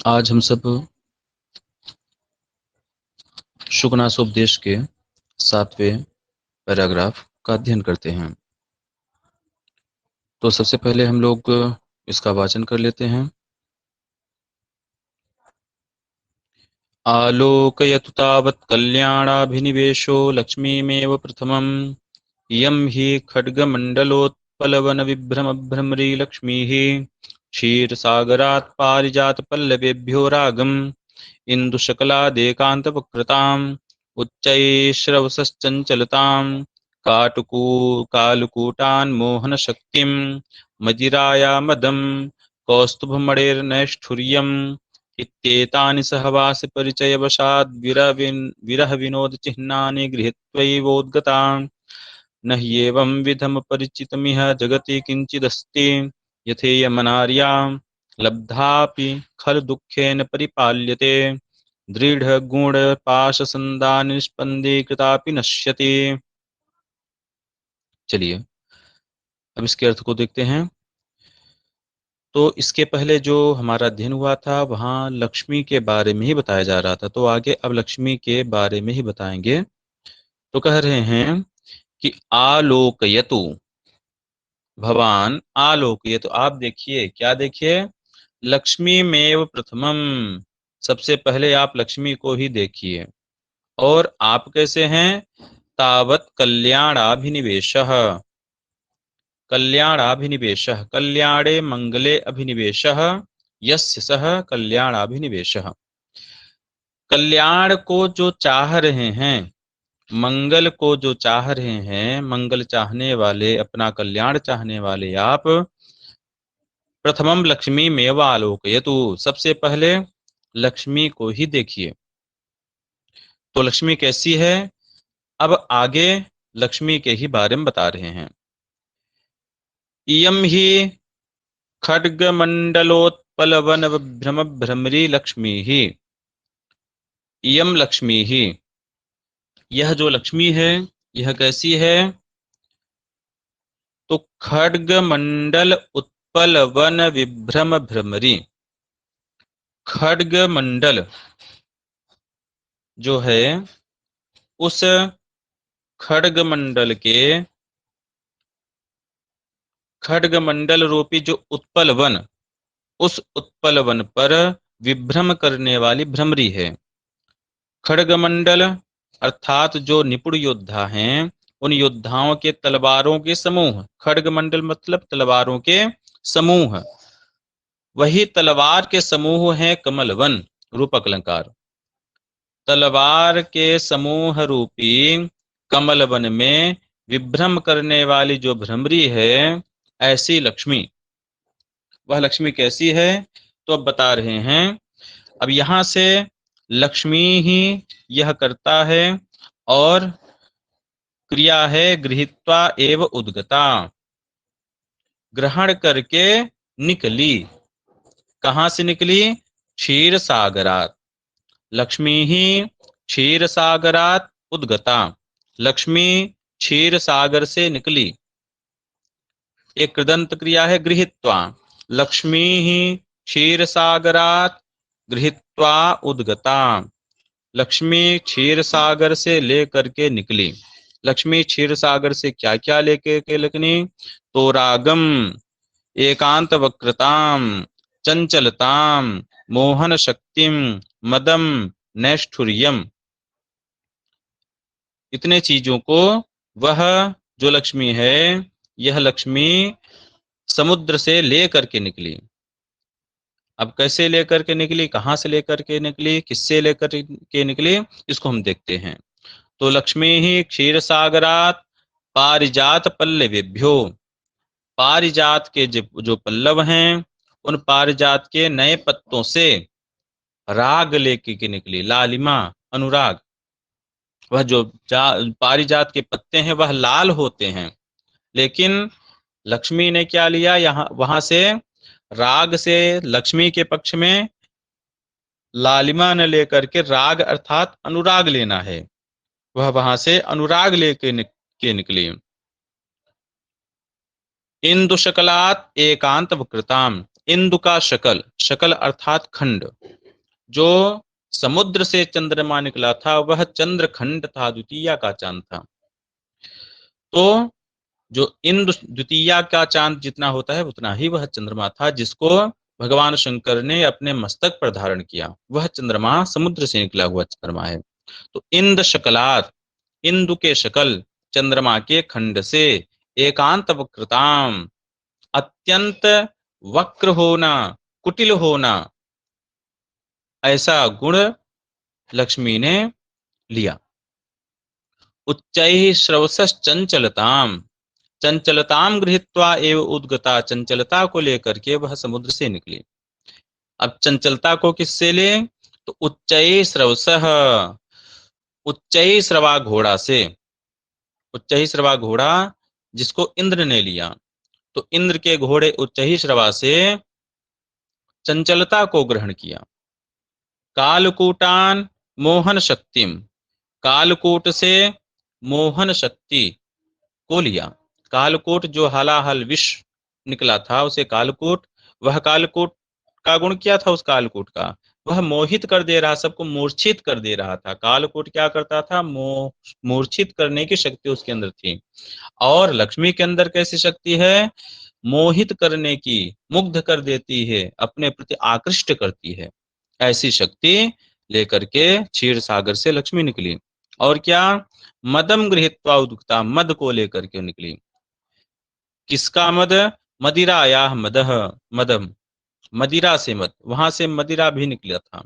आज हम सब शुकनासोपदेश के 7वें पैराग्राफ का अध्ययन करते हैं। तो सबसे पहले हम लोग इसका वाचन कर लेते हैं। आलोकयतु तावत् कल्याणाभिनिवेशो लक्ष्मीमेव प्रथमम् इयं हि खड्गमण्डलोत्पलवनविभ्रमभ्रमरी लक्ष्मीः क्षीरसागरात् पारिजातपल्लवेभ्यो रागम् इन्दुशकलादेकान्तवक्रताम् उच्चैश्रवसश्चञ्चलताम् कालकूटान्मोहनशक्तिम् मदिरायामदम् कौस्तुभमणेर्नैष्ठुर्यम् इत्येतानि सहवासपरिचयवशाद् विरहविनोदचिह्नानि गृहीत्वैवोद्गतान् न ह्येवं विधमपरिचितमिह जगति किञ्चिदस्ति यथेयमनार्या लब्धापि खलु दुःखेन परिपाल्यते दृढ़गुणपाशसन्धाननिष्पन्दीकृतापि नश्यति। चलिए अब इसके अर्थ को देखते हैं। तो इसके पहले जो हमारा अध्ययन हुआ था वहां लक्ष्मी के बारे में ही बताया जा रहा था, तो आगे अब लक्ष्मी के बारे में ही बताएंगे। तो कह रहे हैं कि आलोकयतु, भवान आलोकयतु, आप देखिए, क्या देखिए, लक्ष्मी मेव प्रथमम, सबसे पहले आप लक्ष्मी को ही देखिए। और आप कैसे हैं? तावत कल्याणाभिनिवेशः, कल्याणाभिनिवेशः, कल्याणे मंगले अभिनिवेशः यस्य सः कल्याणाभिनिवेशः। कल्याण को जो चाह रहे हैं, मंगल को जो चाह रहे हैं, मंगल चाहने वाले, अपना कल्याण चाहने वाले आप, प्रथमम लक्ष्मी मेव आलोकयतु, सबसे पहले लक्ष्मी को ही देखिए। तो लक्ष्मी कैसी है? अब आगे लक्ष्मी के ही बारे में बता रहे हैं। इयं हि खड्गमंडलोत्पलवन भ्रम भ्रमरी लक्ष्मी ही, इयं लक्ष्मी ही, यह जो लक्ष्मी है यह कैसी है? तो खड्गमंडल उत्पल वन विभ्रम भ्रमरी, खड्गमंडल जो है उस खड्गमंडल के, खड्गमंडल रूपी जो उत्पल वन, उस उत्पल वन पर विभ्रम करने वाली भ्रमरी है। खड्गमंडल अर्थात जो निपुण योद्धा हैं, उन योद्धाओं के तलवारों के समूह, खड्गमंडल मतलब तलवारों के समूह, वही तलवार के समूह है कमलवन, रूपक अलंकार। तलवार के समूह रूपी कमलवन में विभ्रम करने वाली जो भ्रमरी है, ऐसी लक्ष्मी, वह लक्ष्मी कैसी है? तो अब बता रहे हैं। अब यहां से लक्ष्मी ही यह करता है और क्रिया है गृहीत्वा एव उद्गता, ग्रहण करके निकली। कहां से निकली? क्षीर सागरात, लक्ष्मी ही क्षीर सागरात उद्गता, लक्ष्मी क्षीर सागर से निकली। एक कृदंत क्रिया है गृहीत्वा, लक्ष्मी ही क्षीर सागरात गृहीत्वा उद्गता, लक्ष्मी क्षीर सागर से लेकर के निकली। लक्ष्मी क्षीर सागर से क्या क्या लेके के निकली? तो रागम, एकांत वक्रताम, चंचलताम, मोहन शक्तिम, मदम, नैष्ठुर्यम, इतने चीजों को वह जो लक्ष्मी है, यह लक्ष्मी समुद्र से लेकर के निकली। अब कैसे लेकर के निकली, कहां से लेकर के निकली, किससे लेकर के निकली, इसको हम देखते हैं। तो लक्ष्मी ही क्षीर सागरात पारिजात पल्लवेभ्यो, पारिजात के जो पल्लव हैं, उन पारिजात के नए पत्तों से राग लेके के निकली, लालिमा, अनुराग। वह जो पारिजात के पत्ते हैं वह लाल होते हैं, लेकिन लक्ष्मी ने क्या लिया, यहाँ वहां से राग से लक्ष्मी के पक्ष में लालिमा न लेकर के राग अर्थात अनुराग लेना है, वह वहां से अनुराग लेके के निकली। इंदुशकलात एकांत वक्रताम, इंदु का शकल, शकल अर्थात खंड, जो समुद्र से चंद्रमा निकला था वह चंद्रखंड था, द्वितीया का चांद था। तो जो इंद्र द्वितीया का चांद जितना होता है उतना ही वह चंद्रमा था, जिसको भगवान शंकर ने अपने मस्तक पर धारण किया। वह चंद्रमा समुद्र से निकला हुआ चंद्रमा है। तो इंद्र शकलात, इंदु के शकल, चंद्रमा के खंड से, एकांत वक्रताम, अत्यंत वक्र होना, कुटिल होना, ऐसा गुण लक्ष्मी ने लिया। उच्चैः श्रवसश्चंचलताम, चंचलताम गृहीत्वा एव उद्गता, चंचलता को लेकर के वह समुद्र से निकली। अब चंचलता को किससे ले? तो उच्चैः श्रवसः, उच्चैः श्रवा घोड़ा से, उच्चैः श्रवा घोड़ा जिसको इंद्र ने लिया, तो इंद्र के घोड़े उच्चैः श्रवा से चंचलता को ग्रहण किया। कालकूटान मोहन शक्तिम, कालकूट से मोहन शक्ति को लिया। कालकूट जो हलाहल विष निकला था उसे कालकूट, वह कालकूट का गुण क्या था? उस कालकूट का वह मोहित कर दे रहा, सबको मूर्छित कर दे रहा था। कालकूट क्या करता था? मूर्छित करने की शक्ति उसके अंदर थी। और लक्ष्मी के अंदर कैसी शक्ति है? मोहित करने की, मुग्ध कर देती है, अपने प्रति आकृष्ट करती है। ऐसी शक्ति लेकर के क्षीर सागर से लक्ष्मी निकली। और क्या? मदम गृहीत्वा उद्गता, मद को लेकर के निकली। किसका मद? मदिराया मदह, मदम, मदिरा से मद, वहां से मदिरा भी निकला था।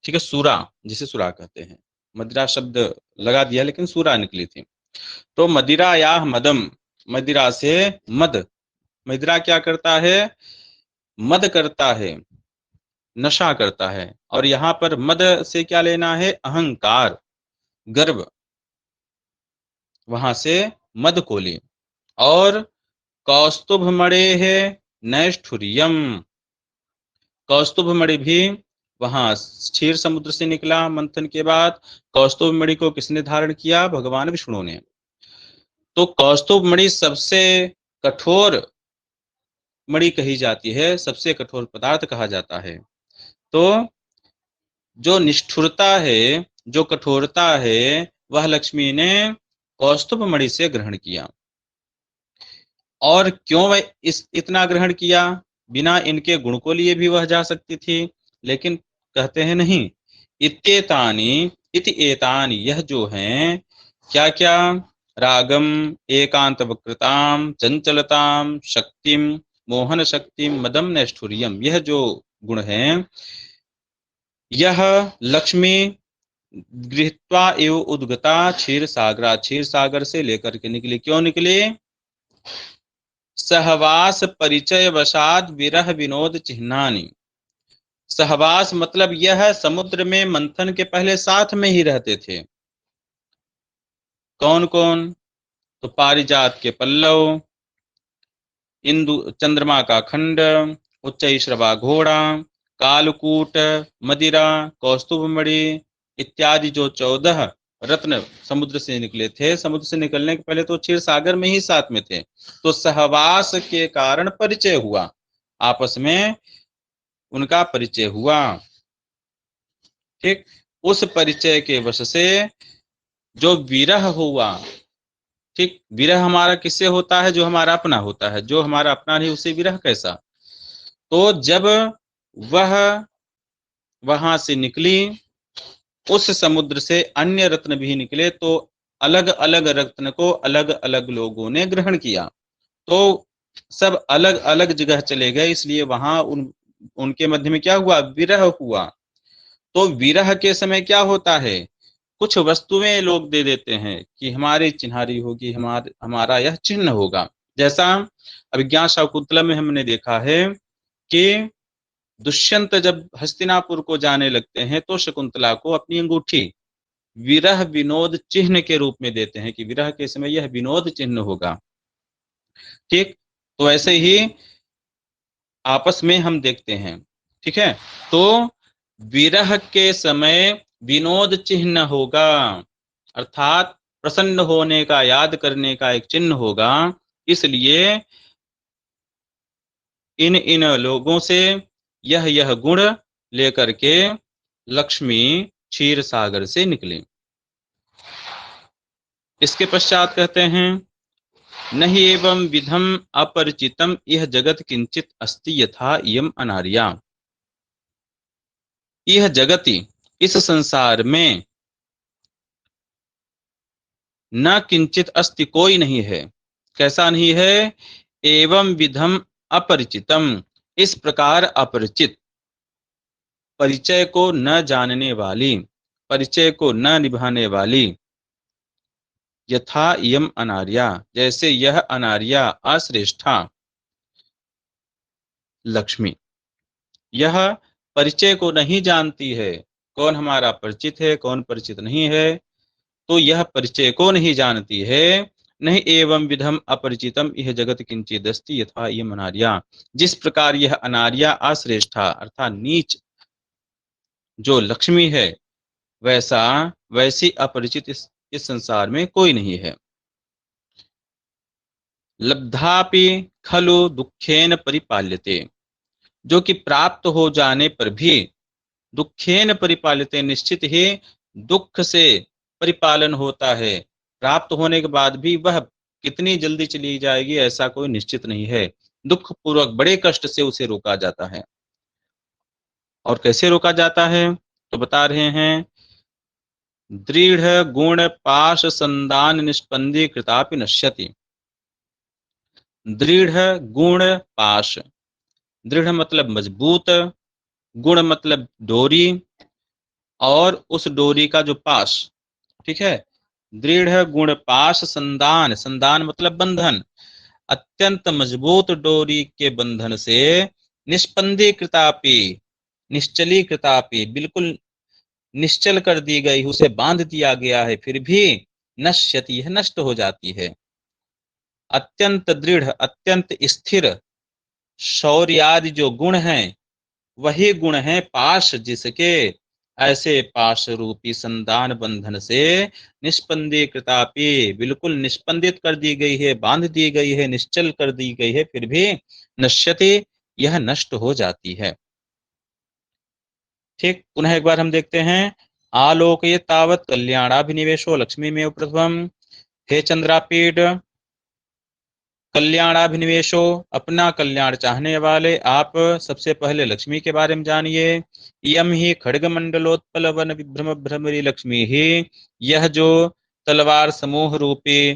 ठीक है, सूरा जिसे सूरा कहते हैं, मदिरा शब्द लगा दिया लेकिन सूरा निकली थी। तो मदिराया मदम, मदिरा से मद, मदिरा क्या करता है? मद करता है, नशा करता है। और यहाँ पर मद से क्या लेना है? अहंकार, गर्व, वहां से मद को ले। और कौस्तुभ मणि है नैष्ठुर्यम, कौस्तुभ मणि भी वहां क्षीर समुद्र से निकला मंथन के बाद। कौस्तुभ मणि को किसने धारण किया? भगवान विष्णु ने। तो कौस्तुभ मणि सबसे कठोर मणि कही जाती है, सबसे कठोर पदार्थ कहा जाता है। तो जो निष्ठुरता है, जो कठोरता है, वह लक्ष्मी ने कौस्तुभ मणि से ग्रहण किया। और क्यों वह इतना ग्रहण किया? बिना इनके गुण को लिए भी वह जा सकती थी, लेकिन कहते हैं नहीं। इत्येतानि, इति एतानि, यह जो हैं क्या क्या? रागम, एकांत वक्रताम, चंचलताम, शक्तिम, मोहन शक्तिम, मदम नैष्ठुर्यम, यह जो गुण हैं यह लक्ष्मी गृहीत्वा एव उद्गता क्षीर सागरा, क्षीर सागर से लेकर के निकली। क्यों निकली? सहवास परिचय वशाद विरह विनोद चिन्हानी। सहवास मतलब यह समुद्र में मंथन के पहले साथ में ही रहते थे। कौन कौन? तो पारिजात के पल्लव, इंदु चंद्रमा का खंड, उच्चैश्रवा घोड़ा, कालकूट, मदिरा, कौस्तुभमणि इत्यादि जो 14 रत्न समुद्र से निकले थे। समुद्र से निकलने के पहले तो क्षीर सागर में ही साथ में थे। तो सहवास के कारण परिचय हुआ, आपस में उनका परिचय हुआ। ठीक, उस परिचय के वश से जो विरह हुआ। ठीक, विरह हमारा किससे होता है? जो हमारा अपना होता है। जो हमारा अपना नहीं उसे विरह कैसा? तो जब वह वहां से निकली, उस समुद्र से अन्य रत्न भी निकले, तो अलग अलग रत्न को अलग अलग लोगों ने ग्रहण किया। तो सब अलग अलग जगह चले गए, इसलिए वहां उनके मध्य में क्या हुआ? विरह हुआ। तो विरह के समय क्या होता है? कुछ वस्तुएं लोग दे देते हैं कि हमारी चिन्हारी होगी, हमारा यह चिन्ह होगा। जैसा अभिज्ञान शाकुंतलम में हमने देखा है कि दुष्यंत जब हस्तिनापुर को जाने लगते हैं तो शकुंतला को अपनी अंगूठी विरह विनोद चिन्ह के रूप में देते हैं कि विरह के समय यह विनोद चिन्ह होगा। ठीक, तो ऐसे ही आपस में हम देखते हैं। ठीक है, तो विरह के समय विनोद चिन्ह होगा, अर्थात प्रसन्न होने का, याद करने का एक चिन्ह होगा। इसलिए इन इन लोगों से यह गुण लेकर के लक्ष्मी क्षीर सागर से निकली। इसके पश्चात कहते हैं, नहीं एवं विधम अपरिचितम यह जगत किंचित अस्ति यथा इयम अनार्या। यह जगति, इस संसार में न किंचित अस्ति, कोई नहीं है। कैसा नहीं है? एवं विधम अपरिचितम, इस प्रकार अपरिचित, परिचय को न जानने वाली, परिचय को न निभाने वाली, यथा इयम अनार्या, जैसे यह अनार्या अश्रेष्ठा लक्ष्मी, यह परिचय को नहीं जानती है। कौन हमारा परिचित है, कौन परिचित नहीं है, तो यह परिचय को नहीं जानती है। नहीं एवं विधम अपरिचितम यह जगत किंचिदस्ति यथा इयम अनार्या, जिस प्रकार यह अनार्या अश्रेष्ठा अर्थात नीच जो लक्ष्मी है, वैसी अपरिचित इस संसार में कोई नहीं है। लब्धापि खलु दुखेन परिपाल्यते, जो कि प्राप्त हो जाने पर भी दुखेन परिपाल्यते, निश्चित ही दुख से परिपालन होता है। प्राप्त होने के बाद भी वह कितनी जल्दी चली जाएगी ऐसा कोई निश्चित नहीं है। दुख पूर्वक बड़े कष्ट से उसे रोका जाता है। और कैसे रोका जाता है तो बता रहे हैं, दृढ़ गुण पाश संदान निष्पंदी कृतापि नश्यति। दृढ़ गुण पाश, दृढ़ मतलब मजबूत, गुण मतलब डोरी, और उस डोरी का जो पाश, ठीक है, दृढ़ गुण पाश संदान, संदान मतलब बंधन, अत्यंत मजबूत डोरी के बंधन से निष्पंदी कृतापि, निश्चली कृतापि, बिल्कुल निश्चल कर दी गई, उसे बांध दिया गया है, फिर भी नश्यति है, नष्ट हो जाती है। अत्यंत दृढ़, अत्यंत स्थिर शौर्यादि जो गुण हैं, वही गुण है पाश जिसके, ऐसे पाश रूपी संदान बंधन से निष्पंदी कृतापि, बिल्कुल निष्पंदित कर दी गई है, बांध दी गई है, निश्चल कर दी गई है, फिर भी नश्यति, यह नष्ट हो जाती है। ठीक, पुनः एक बार हम देखते हैं, आलोकये तावत कल्याणाभिनिवेशो लक्ष्मी में प्रथम। हे चंद्रापीठ, कल्याणाभिनिवेशो, अपना कल्याण चाहने वाले आप सबसे पहले लक्ष्मी के बारे में जानिए। यम ही खड्ग मंडलोत्पल वन विभ्रम भ्रमरी लक्ष्मी ही, यह जो तलवार समूह रूपी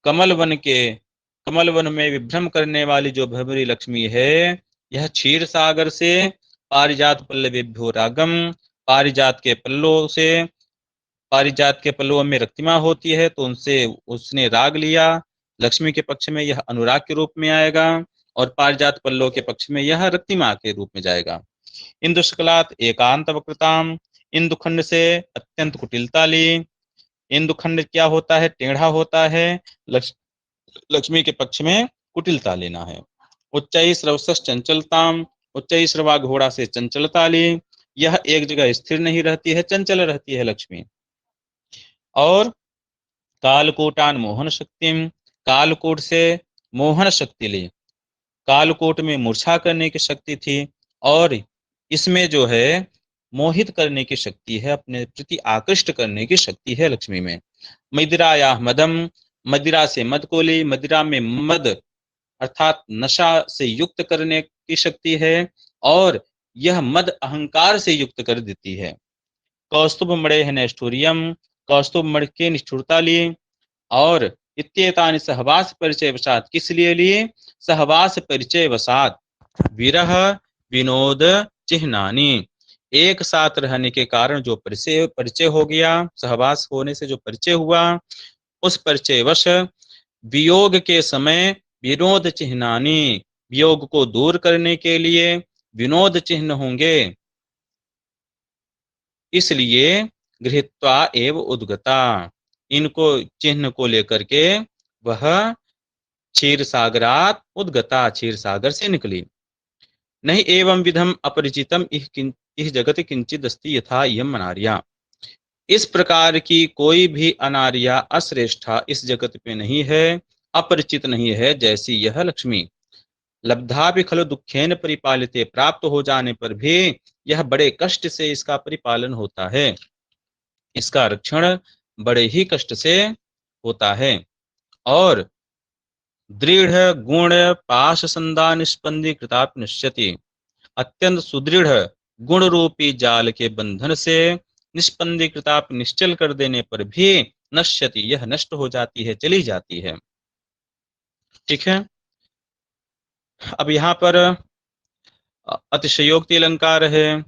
कमल वन में विभ्रम करने वाली जो भ्रमरी लक्ष्मी है, यह क्षीर सागर से पारिजात पल्लवेभ्यो रागम, पारिजात के पल्लों से, पारिजात के पल्लवों में रक्तिमा होती है तो उनसे उसने राग लिया। लक्ष्मी के पक्ष में यह अनुराग के रूप में आएगा, और पारिजात पल्लव के पक्ष में यह रक्तिमा के रूप में जाएगा। इंदु शकलात एकांत वक्रताम, इंदुखंड से अत्यंत कुटिलता ली। इंदुखंड क्या होता है? टेढ़ा होता है। लक्ष्मी के पक्ष में कुटिलता लेना है। उच्चई श्रवस चंचलताम, उच्चई श्रवा घोड़ा से चंचलता ली, यह एक जगह स्थिर नहीं रहती है, चंचल रहती है लक्ष्मी। और कालकोटान मोहन शक्तिम, कालकोट से मोहन शक्ति ली, कालकोट में मूर्छा करने की शक्ति थी, और इसमें जो है मोहित करने की शक्ति है, अपने प्रति आकृष्ट करने की शक्ति है लक्ष्मी में। मदिरा या मदम, मदिरा से मद को ली, मदिरा में मद अर्थात नशा से युक्त करने की शक्ति है, और यह मद अहंकार से युक्त कर देती है। कौस्तुभ मणेह नैष्ठुर्यम, कौस्तुभ मणि की निष्ठुरता ली, और इत्येतानि सहवास परिचय वसात, किस लिए लिए? सहवास परिचय वसात विरह विनोद चिह्नानी, एक साथ रहने के कारण जो परिचय हो गया, सहवास होने से जो परिचय हुआ, उस परिचय वश वियोग के समय विनोद चिह्नानी, वियोग को दूर करने के लिए विनोद चिन्ह होंगे, इसलिए गृहीत्वा एव उद्गता, इनको चिन्ह को लेकर के वह क्षीर सागरात उद्गता, क्षीर सागर से निकली। नहीं एवं विधम अपरिचितम इह जगत किंचित अस्ति यथा इयम अनार्या, इस प्रकार की कोई भी अनार्या अश्रेष्ठा इस जगत में नहीं है, अपरिचित नहीं है जैसी यह लक्ष्मी। लब्धापि खलु दुखेन परिपालिते, प्राप्त हो जाने पर भी यह बड़े कष्ट से इसका परिपालन होता है, इसका रक्षण बड़े ही कष्ट से होता है। और दृढ़ गुण पाश संदा निष्पन्दी कृताप निश्यति, अत्यंत सुदृढ़ गुण रूपी जाल के बंधन से निष्पन्दी कृताप निश्चल कर देने पर भी नश्यति, यह नष्ट हो जाती है, चली जाती है। ठीक है। अब यहाँ पर अतिशयोक्ति अलंकार है,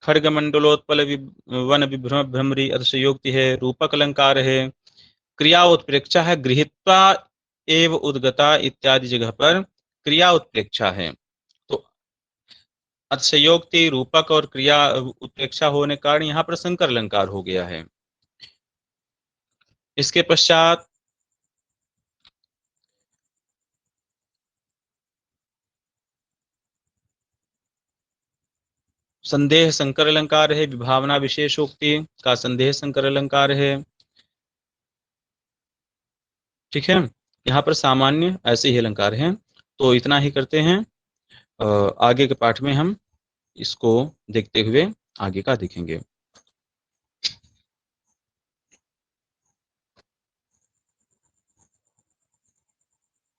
खड्ग मंडलोत्पल वन विभ्रम भ्रमरी अतिशयोक्ति है, रूपक अलंकार है, क्रिया उत्प्रेक्षा है, गृहीत्वा एव उद्गता इत्यादि जगह पर क्रिया उत्प्रेक्षा है। तो अतिशयोक्ति, रूपक और क्रिया उत्प्रेक्षा होने के कारण यहाँ पर संकर अलंकार हो गया है। इसके पश्चात संदेह संकर अलंकार है, विभावना विशेषोक्ति का संदेह संकर अलंकार है। ठीक है। यहाँ पर सामान्य ऐसे ही अलंकार हैं। तो इतना ही करते हैं, आगे के पाठ में हम इसको देखते हुए आगे का देखेंगे।